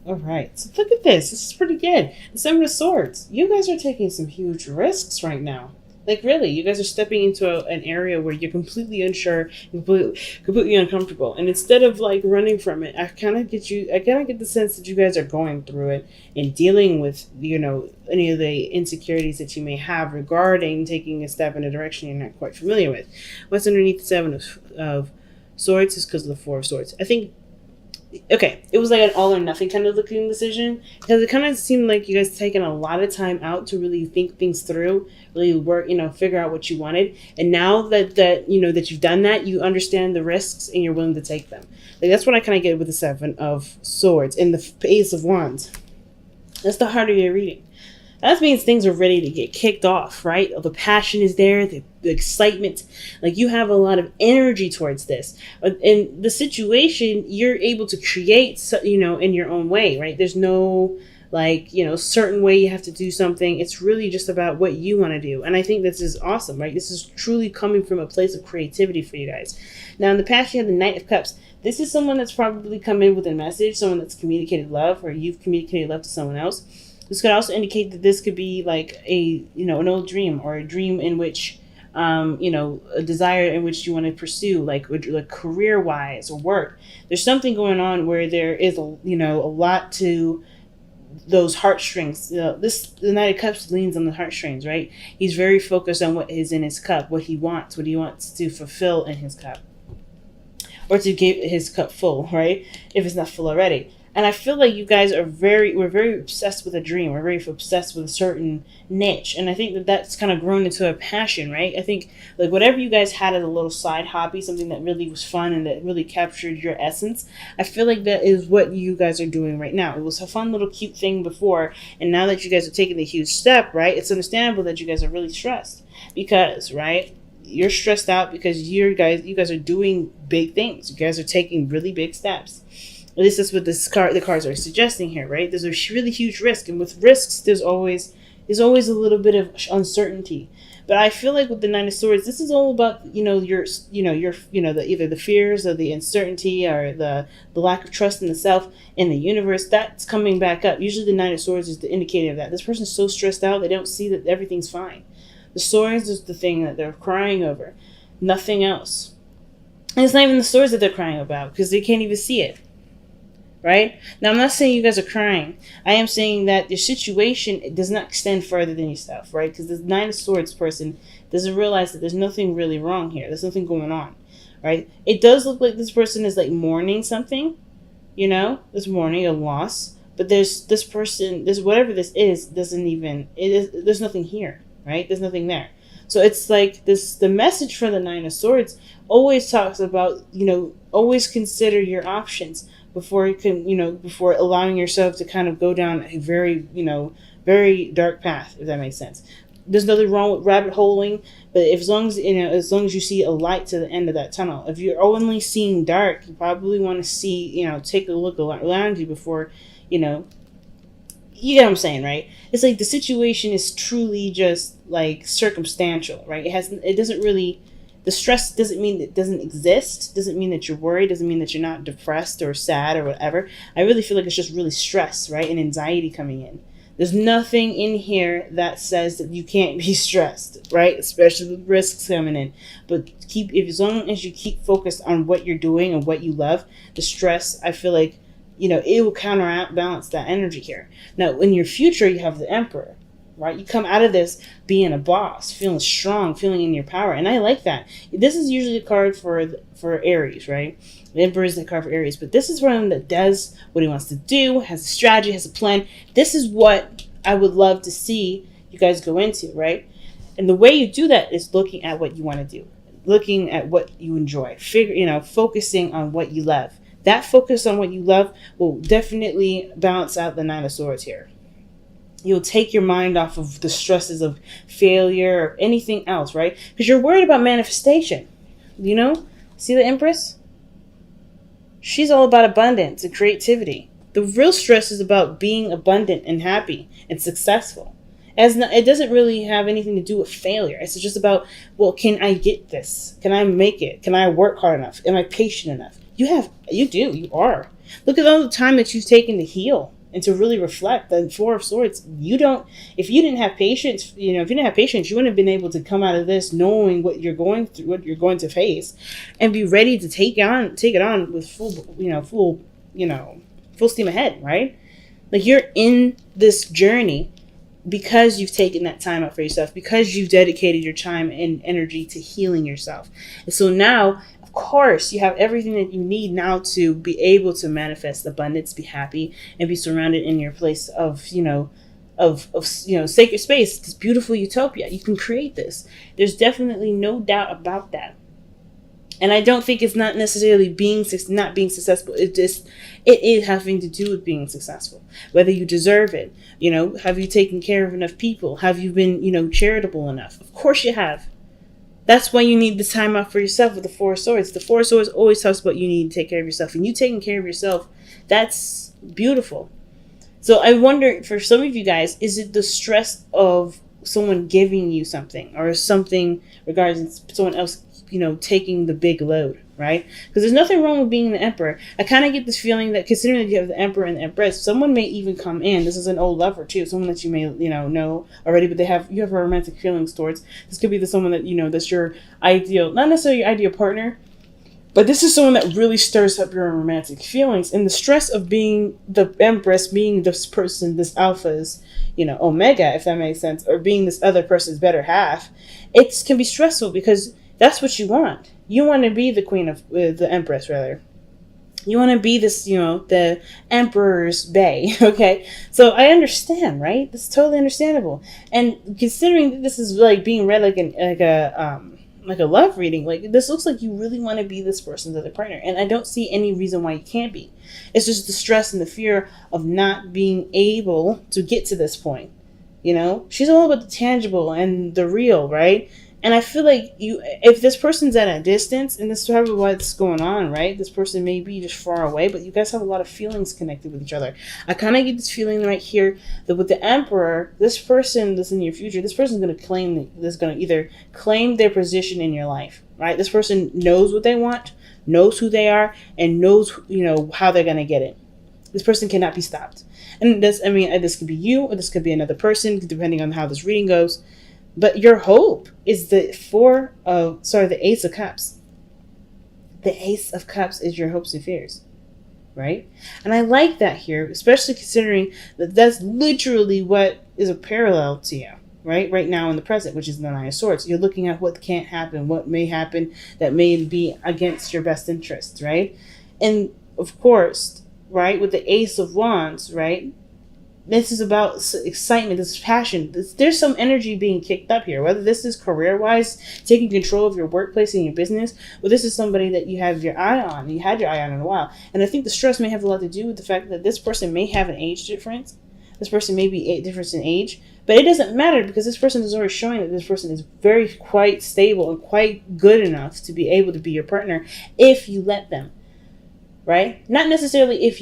All right. So look at this. This is pretty good. The Seven of Swords. You guys are taking some huge risks right now. Like really, you guys are stepping into an area where you're completely unsure, completely uncomfortable, and instead of like running from it, I kind of get the sense that you guys are going through it and dealing with any of the insecurities that you may have regarding taking a step in a direction you're not quite familiar with. What's underneath the Seven of Swords is because of the Four of Swords. I think okay, it was like an all or nothing kind of looking decision because it kind of seemed like you guys taking a lot of time out to really think things through, really work, figure out what you wanted. And now that you've done that, you understand the risks and you're willing to take them. Like that's what I kind of get with the Seven of Swords and the Ace of Wands. That's the heart of your reading. That means things are ready to get kicked off, right? The passion is there, the excitement. Like you have a lot of energy towards this. In the situation, you're able to create, in your own way, right? There's no certain way you have to do something. It's really just about what you want to do. And I think this is awesome, right? This is truly coming from a place of creativity for you guys. Now, in the past, you have the Knight of Cups. This is someone that's probably come in with a message, someone that's communicated love, or you've communicated love to someone else. This could also indicate that this could be like an old dream or a dream in which, a desire in which you want to pursue, like career wise or work. There's something going on where there is a lot to those heartstrings. The Knight of Cups leans on the heartstrings, right? He's very focused on what is in his cup, what he wants to fulfill in his cup, or to get his cup full, right? If it's not full already. And I feel like you guys we're very obsessed with a dream. We're very obsessed with a certain niche. And I think that that's kind of grown into a passion, right? I think like whatever you guys had as a little side hobby, something that really was fun and that really captured your essence, I feel like that is what you guys are doing right now. It was a fun little cute thing before. And now that you guys are taking the huge step, right? It's understandable that you guys are really stressed because, right? You're stressed out because you guys are doing big things. You guys are taking really big steps. At least that's what the cards are suggesting here, right? There's a really huge risk, and with risks, there's always a little bit of uncertainty. But I feel like with the Nine of Swords, this is all about either the fears or the uncertainty or the lack of trust in the self in the universe that's coming back up. Usually, the Nine of Swords is the indicator of that. This person's so stressed out they don't see that everything's fine. The swords is the thing that they're crying over, nothing else. And it's not even the swords that they're crying about because they can't even see it. Right? Now, I'm not saying you guys are crying. I am saying that your situation does not extend further than yourself, right? Because the Nine of Swords person doesn't realize that there's nothing really wrong here. There's nothing going on, right? It does look like this person is like mourning something, this mourning a loss. But there's this person, whatever this is, there's nothing here, right? There's nothing there. So it's like the message for the Nine of Swords always talks about, always consider your options before before allowing yourself to kind of go down a very, very dark path, if that makes sense. There's nothing wrong with rabbit holing, but as long as you see a light to the end of that tunnel. If you're only seeing dark, you probably want to see, take a look around you before, you get what I'm saying, right? It's like the situation is truly just like circumstantial, right? It doesn't really. The stress doesn't mean it doesn't exist, doesn't mean that you're worried, doesn't mean that you're not depressed or sad or whatever. I really feel like it's just really stress, right? And anxiety coming in. There's nothing in here that says that you can't be stressed, right? Especially with risks coming in. But as long as you keep focused on what you're doing and what you love, the stress, I feel like, it will counterbalance that energy here. Now, in your future, you have the Emperor. Right? You come out of this being a boss, feeling strong, feeling in your power. And I like that. This is usually a card for Aries, right? The Emperor is the card for Aries. But this is one that does what he wants to do, has a strategy, has a plan. This is what I would love to see you guys go into, right? And the way you do that is looking at what you want to do. Looking at what you enjoy. Focusing on what you love. That focus on what you love will definitely balance out the Nine of Swords here. You'll take your mind off of the stresses of failure or anything else, right? Because you're worried about manifestation. See the Empress? She's all about abundance and creativity. The real stress is about being abundant and happy and successful. It doesn't really have anything to do with failure. It's just about, well, can I get this? Can I make it? Can I work hard enough? Am I patient enough? You are. Look at all the time that you've taken to heal and to really reflect. The Four of Swords, if you didn't have patience, you didn't have patience, you wouldn't have been able to come out of this knowing what you're going through, what you're going to face, and be ready to take it on with full steam ahead, right? Like, you're in this journey because you've taken that time out for yourself, because you've dedicated your time and energy to healing yourself. And so now, of course, you have everything that you need now to be able to manifest abundance, be happy, and be surrounded in your place of sacred space, this beautiful utopia. You can create this. There's definitely no doubt about that. And I don't think it's not necessarily not being successful. It is having to do with being successful. Whether you deserve it, have you taken care of enough people? Have you been, charitable enough? Of course you have. That's why you need the time out for yourself with the Four of Swords. The Four of Swords always talks about you need to take care of yourself. And you taking care of yourself, that's beautiful. So I wonder, for some of you guys, is it the stress of someone giving you something, or something regarding someone else taking the big load, right? Because there's nothing wrong with being the Emperor. I kind of get this feeling that, considering that you have the Emperor and the Empress, someone may even come in. This is an old lover too, someone that you may know already, but you have romantic feelings towards. This could be someone that that's your ideal, not necessarily your ideal partner, but this is someone that really stirs up your romantic feelings. And the stress of being the Empress, being this person, this alpha's, omega, if that makes sense, or being this other person's better half, it can be stressful because that's what you want. You want to be the queen of the Empress, rather. You want to be this, the Emperor's bae. Okay, so I understand, right? That's totally understandable. And considering that this is like being read like a love reading, like, this looks like you really want to be this person's other partner, and I don't see any reason why you can't be. It's just the stress and the fear of not being able to get to this point. She's all about the tangible and the real, right? And I feel like if this person's at a distance, and this is probably what's going on, right? This person may be just far away, but you guys have a lot of feelings connected with each other. I kind of get this feeling right here that with the Emperor, this person that's in your future, this person's going to either claim their position in your life, right? This person knows what they want, knows who they are, and knows, how they're going to get it. This person cannot be stopped. And this could be you, or this could be another person, depending on how this reading goes. But your hope is the Ace of Cups. The Ace of Cups is your hopes and fears, right? And I like that here, especially considering that that's literally what is a parallel to you, right now in the present, which is the Nine of Swords. You're looking at what can't happen, what may happen that may be against your best interests, right? And of course, right, with the Ace of Wands, right, this is about excitement, this is passion. There's some energy being kicked up here, whether this is career-wise, taking control of your workplace and your business, or this is somebody that you have your eye on, and you had your eye on in a while. And I think the stress may have a lot to do with the fact that this person may have an age difference. This person may be a difference in age, but it doesn't matter, because this person is already showing that this person is quite stable and quite good enough to be able to be your partner if you let them. Right? Not necessarily if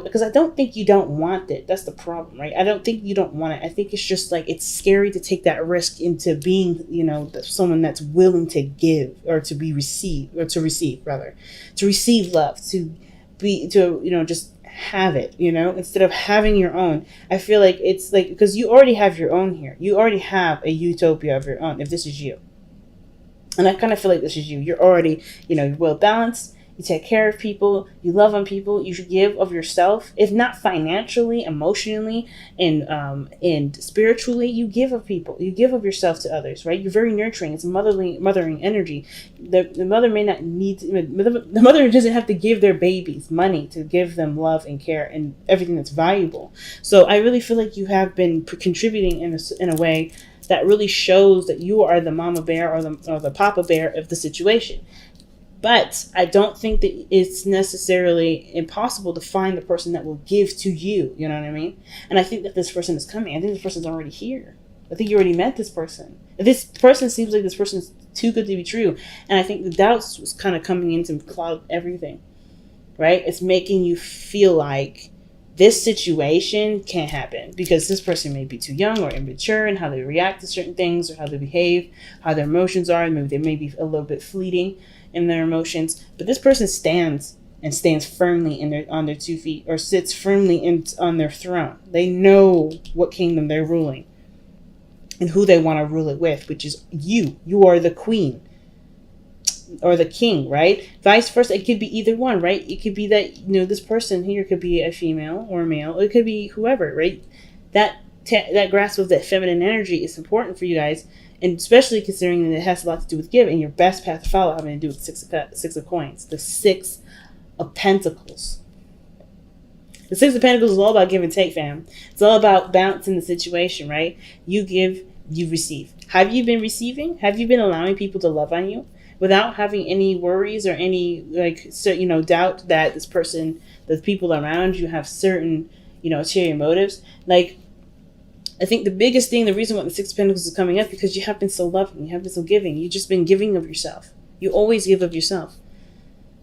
because I don't think you don't want it. That's the problem, right? I don't think you don't want it. I think it's just like, it's scary to take that risk into being, someone that's willing to give, or to receive love, just have it, instead of having your own. I feel like it's like, because you already have your own here. You already have a utopia of your own, if this is you. And I kind of feel like this is you. You're already, you're well balanced. You take care of people. You love on people. You should give of yourself, if not financially, emotionally, and spiritually. You give of people. You give of yourself to others, right? You're very nurturing. It's a mothering energy. The mother may not need the mother doesn't have to give their babies money to give them love and care and everything that's valuable. So I really feel like you have been contributing in a way that really shows that you are the mama bear or the papa bear of the situation. But I don't think that it's necessarily impossible to find the person that will give to you. You know what I mean? And I think that this person is coming. I think this person's already here. I think you already met this person. This person seems like this person's too good to be true. And I think the doubts was kind of coming in to cloud everything. Right? It's making you feel like this situation can't happen because this person may be too young or immature in how they react to certain things, or how they behave, how their emotions are. Maybe they may be a little bit fleeting in their emotions, but this person stands and stands firmly on their 2 feet, or sits firmly on their throne. They know what kingdom they're ruling and who they want to rule it with, which is you. You are the queen or the king, right? Vice versa. It could be either one, right? It could be that, this person here could be a female or a male. It could be whoever, right? That grasp of that feminine energy is important for you guys, and especially considering that it has a lot to do with give, and your best path to follow having to do with six of coins, the 6 of pentacles. The 6 of pentacles is all about give and take, fam. It's all about balancing the situation, right? You give, you receive. Have you been receiving? Have you been allowing people to love on you without having any worries or any doubt that this person, the people around you have certain ulterior motives? Like, I think the biggest thing, the reason why the 6 of Pentacles is coming up, because you have been so loving, you have been so giving. You've just been giving of yourself. You always give of yourself.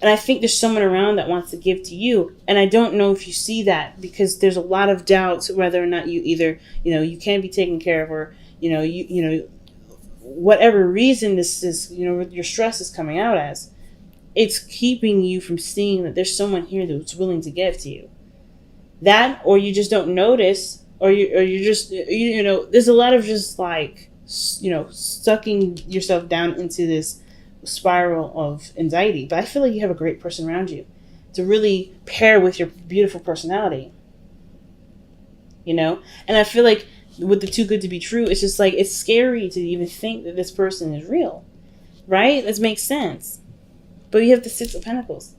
And I think there's someone around that wants to give to you. And I don't know if you see that, because there's a lot of doubts whether or not you either, you can be taken care of, or, whatever reason this is, your stress is coming out as. It's keeping you from seeing that there's someone here that's willing to give to you. That, or you just don't notice, or you just, there's a lot of just like, sucking yourself down into this spiral of anxiety. But I feel like you have a great person around you to really pair with your beautiful personality. And I feel like with the too good to be true, it's just like, it's scary to even think that this person is real, right? This makes sense. But you have the 6 of Pentacles.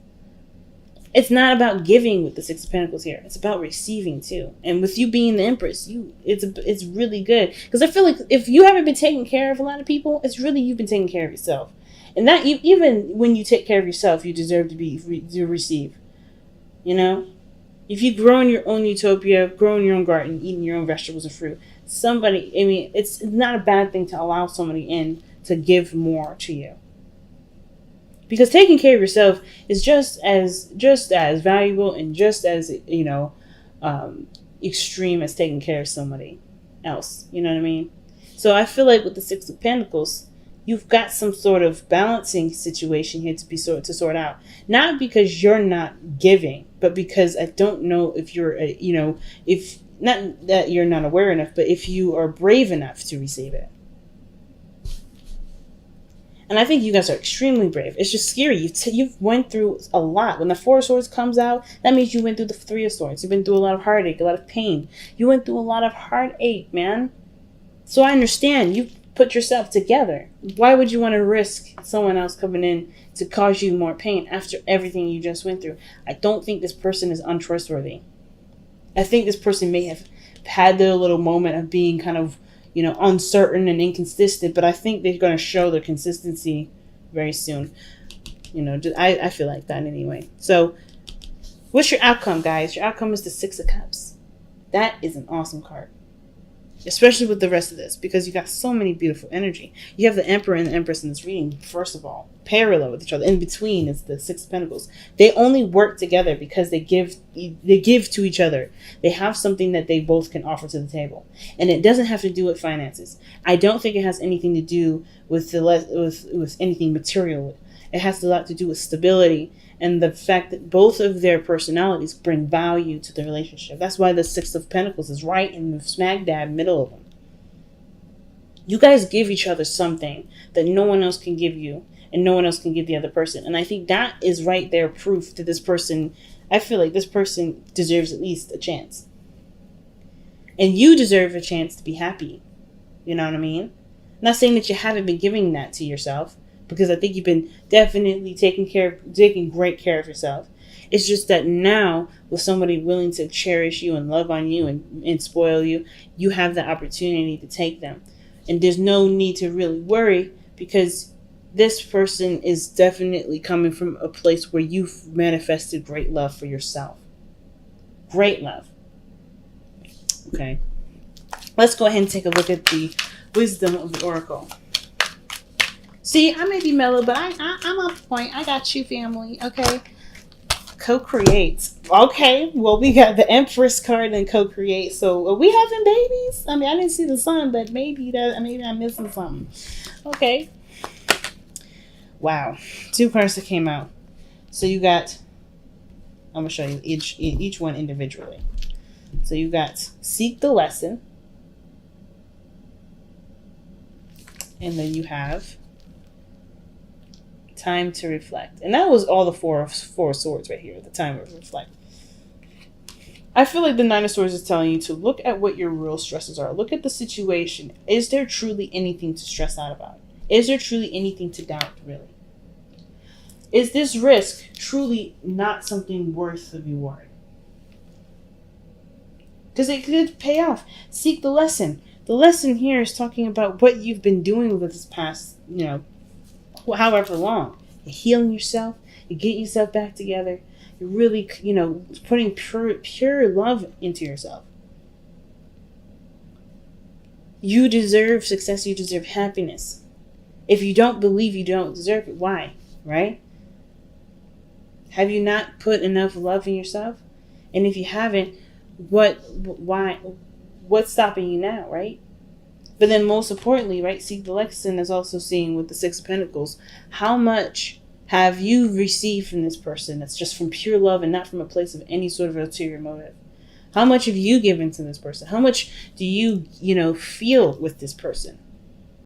It's not about giving with the 6 of Pentacles here. It's about receiving too. And with you being the Empress, it's really good. Because I feel like if you haven't been taking care of a lot of people, it's really you've been taking care of yourself. And that even when you take care of yourself, you deserve to receive. If you grow in your own utopia, grow in your own garden, eating your own vegetables and fruit, it's not a bad thing to allow somebody in to give more to you. Because taking care of yourself is just as valuable and just as extreme as taking care of somebody else. You know what I mean? So I feel like with the 6 of Pentacles, you've got some sort of balancing situation here to sort out. Not because you're not giving, but because I don't know if you're if not that you're not aware enough, but if you are brave enough to receive it. And I think you guys are extremely brave. It's just scary. You've went through a lot. When the 4 of Swords comes out, that means you went through the 3 of Swords. You've been through a lot of heartache, a lot of pain. You went through a lot of heartache, man. So I understand. You put yourself together. Why would you want to risk someone else coming in to cause you more pain after everything you just went through? I don't think this person is untrustworthy. I think this person may have had their little moment of being kind of uncertain and inconsistent, but I think they're going to show their consistency very soon. I feel like that anyway. So, what's your outcome, guys? Your outcome is the 6 of Cups. That is an awesome card. Especially with the rest of this, because you got so many beautiful energy. You have the Emperor and the Empress in this reading, first of all, parallel with each other. In between is the 6 of Pentacles. They only work together because they give to each other. They have something that they both can offer to the table. And it doesn't have to do with finances. I don't think it has anything to do with with anything material. It has a lot to do with stability and the fact that both of their personalities bring value to the relationship. That's why the 6 of Pentacles is right in the smack dab middle of them. You guys give each other something that no one else can give you, and no one else can give the other person. And I think that is right there proof that this person, I feel like this person deserves at least a chance. And you deserve a chance to be happy. You know what I mean? I'm not saying that you haven't been giving that to yourself, because I think you've been definitely taking great care of yourself. It's just that now, with somebody willing to cherish you and love on you and spoil you, you have the opportunity to take them. And there's no need to really worry, because this person is definitely coming from a place where you've manifested great love for yourself. Great love. Okay. Let's go ahead and take a look at the wisdom of the Oracle. See, I may be mellow, but I'm on point. I got you, family. Okay. Co-create. Okay. Well, we got the Empress card and co-create. So, are we having babies? I mean, I didn't see the sun, but maybe I'm missing something. Okay. Wow. 2 cards that came out. So you got I'm going to show you each one individually. So you got seek the lesson. And then you have time to reflect. And that was all the four swords right here, the time to reflect. I feel like the Nine of Swords is telling you to look at what your real stresses are. Look at the situation. Is there truly anything to stress out about? Is there truly anything to doubt, really? Is this risk truly not something worth the reward? Because it could pay off. Seek the lesson. The lesson here is talking about what you've been doing with this past, however long. You're healing yourself. You're getting yourself back together. You're really, putting pure love into yourself. You deserve success. You deserve happiness. If you don't believe you don't deserve it, why? Right? Have you not put enough love in yourself? And if you haven't, why? What's stopping you now, right? But then most importantly, right, seek the lesson is also seeing with the Six of Pentacles, how much have you received from this person that's just from pure love and not from a place of any sort of ulterior motive? How much have you given to this person? How much do you, feel with this person?